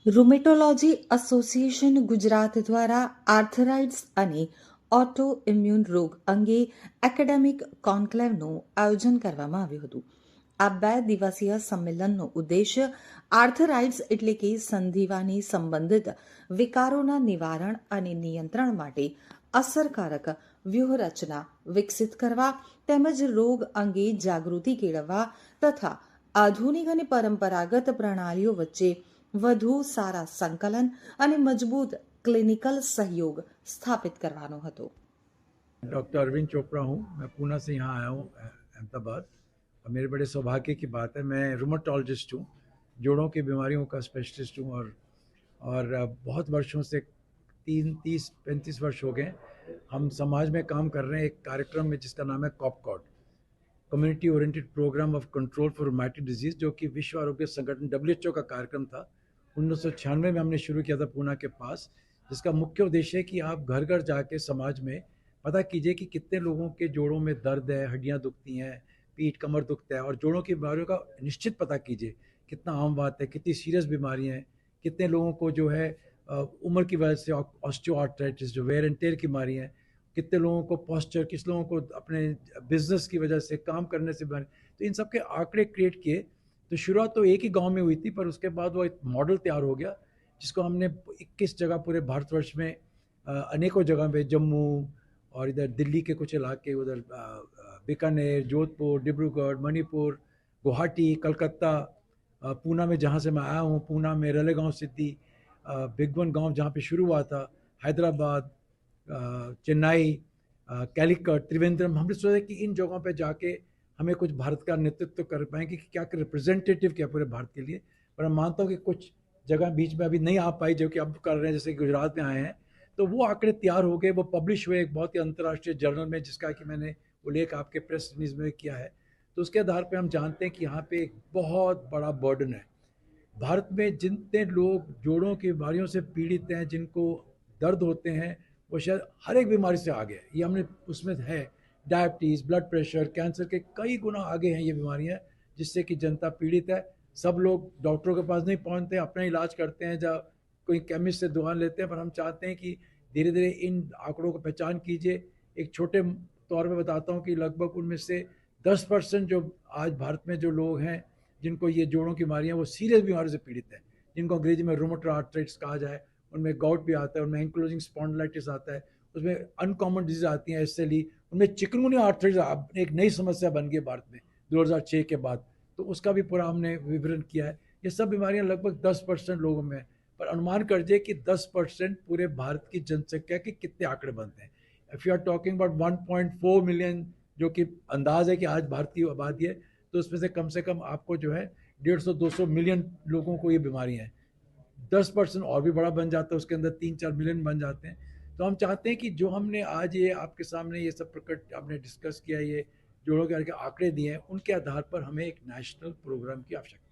રૂમેટોલોજી association Gujarat દ્વારા આર્થરાઇટ્સ અને auto immune રોગ અંગે એકેડેમિક કોન્ક્લેવનું આયોજન કરવામાં આવ્યું હતું. આ 2 દિવસીય સંમેલનનો ઉદ્દેશ્ય આર્થરાઇટ્સ એટલે કે સંધિવાની સંબંધિત વિકારોના નિવારણ અને નિયંત્રણ માટે અસરકારક વ્યૂહરચના વિકસિત કરવા તેમજ રોગ અંગે જાગૃતિ કેળવવા તથા આધુનિક અને પરંપરાગત પ્રણાલીઓ વચ્ચે વધુ સારા સંકલન અને મજબૂત ક્લિનિકલ સહયોગ સ્થાપિત કરવાનો હતો. डॉक्टर अरविंद चोपड़ा हूँ। मैं पूना से यहाँ आया हूँ अहमदाबाद। और मेरे बड़े सौभाग्य की बात है, मैं रूमेटोलॉजिस्ट हूँ, जोड़ों की बीमारियों का स्पेशलिस्ट हूँ। और बहुत वर्षों से 30-35 वर्ष हो गए हम समाज में काम कर रहे हैं एक कार्यक्रम में जिसका नाम है COPCOD, community oriented programme of control for rheumatic disease, जो कि विश्व आरोग्य संगठन WHO का कार्यक्रम था। 1996 में हमने शुरू किया था पूना के पास, जिसका मुख्य उद्देश्य है कि आप घर घर जाके समाज में पता कीजिए कि कितने लोगों के जोड़ों में दर्द है, हड्डियां दुखती हैं, पीठ कमर दुखता है, और जोड़ों की बीमारियों का निश्चित पता कीजिए कितना आम बात है, कितनी सीरियस बीमारियां हैं, कितने लोगों को जो है उम्र की वजह से ऑस्टियोआर्थराइटिस जो वेयर एंड टेयर की बीमारी है, कितने लोगों को पॉस्चर, किस लोगों को अपने बिजनेस की वजह से काम करने से बीमारी। तो इन सब के आंकड़े क्रिएट किए। तो शुरुआत तो एक ही गांव में हुई थी, पर उसके बाद वो एक मॉडल तैयार हो गया जिसको हमने 21 जगह पूरे भारतवर्ष में अनेकों जगह पे, जम्मू और इधर दिल्ली के कुछ इलाके, उधर बीकानेर, जोधपुर, डिब्रूगढ़, मणिपुर, गुवाहाटी, कलकत्ता, पूना में जहाँ से मैं आया हूँ, पूना में रलेगांव सिद्धि, बिगवन गांव जहाँ पे शुरू हुआ था, हैदराबाद, चेन्नई, कैलिकट, त्रिवेंद्रम। हमने सोचा कि इन जगहों पे जाके हमें कुछ भारत का नेतृत्व कर पाएंगे कि क्या रिप्रेजेंटेटिव क्या पूरे भारत के लिए। पर मैं मानता हूँ कि कुछ जगह बीच में अभी नहीं आ पाई, जो कि अब कर रहे हैं, जैसे गुजरात में आए हैं। तो वो आंकड़े तैयार हो गए, वो पब्लिश हुए एक बहुत ही अंतर्राष्ट्रीय जर्नल में, जिसका कि मैंने उल्लेख आपके प्रेस रिलीज में किया है। तो उसके आधार पर हम जानते हैं कि यहाँ पे एक बहुत बड़ा बर्डन है। भारत में जितने लोग जोड़ों की बीमारियों से पीड़ित हैं, जिनको दर्द होते हैं, वो शायद हर एक बीमारी से आगे है। ये हमने उसमें है, डायबिटीज़, ब्लड प्रेशर, कैंसर के कई गुना आगे हैं ये बीमारियाँ, जिससे कि जनता पीड़ित है। सब लोग डॉक्टरों के पास नहीं पहुँचते, अपना इलाज करते हैं, जब कोई केमिस्ट से दवा लेते हैं। पर हम चाहते हैं कि धीरे धीरे इन आंकड़ों को पहचान कीजिए। एक छोटे तौर पे बताता हूँ कि लगभग उनमें से 10% जो आज भारत में जो लोग हैं जिनको ये जोड़ों की बीमारियाँ, वो सीरियस बीमारी से पीड़ित हैं, जिनको अंग्रेजी में रूमेटॉइड आर्थराइटिस कहा जाए। उनमें गाउट भी आता है, उनमें एंक्लोजिंग स्पॉन्डिलाइटिस आता है, उसमें अनकॉमन डिजीज आती हैं, SLE, उनमें चिकनगुनिया आर्थराइटिस एक नई समस्या बन गई भारत में 2006 के बाद। तो उसका भी पूरा हमने विवरण किया है। ये सब बीमारियां लगभग 10% लोगों में है। पर अनुमान करिए कि 10% पूरे भारत की जनसंख्या के कितने आंकड़े बनते हैं। If you are talking about 1.4 million, जो कि अंदाज है कि आज भारत की आबादी है, तो उसमें से कम आपको जो है 150-200 मिलियन लोगों को ये बीमारियां हैं। 10% और भी बड़ा बन जाता है, उसके अंदर 3-4 मिलियन बन जाते हैं। तो हम चाहते हैं कि जो हमने आज ये आपके सामने ये सब प्रकट आपने डिस्कस किया, ये जोड़ों के आंकड़े दिए हैं, उनके आधार पर हमें एक नेशनल प्रोग्राम की आवश्यकता है।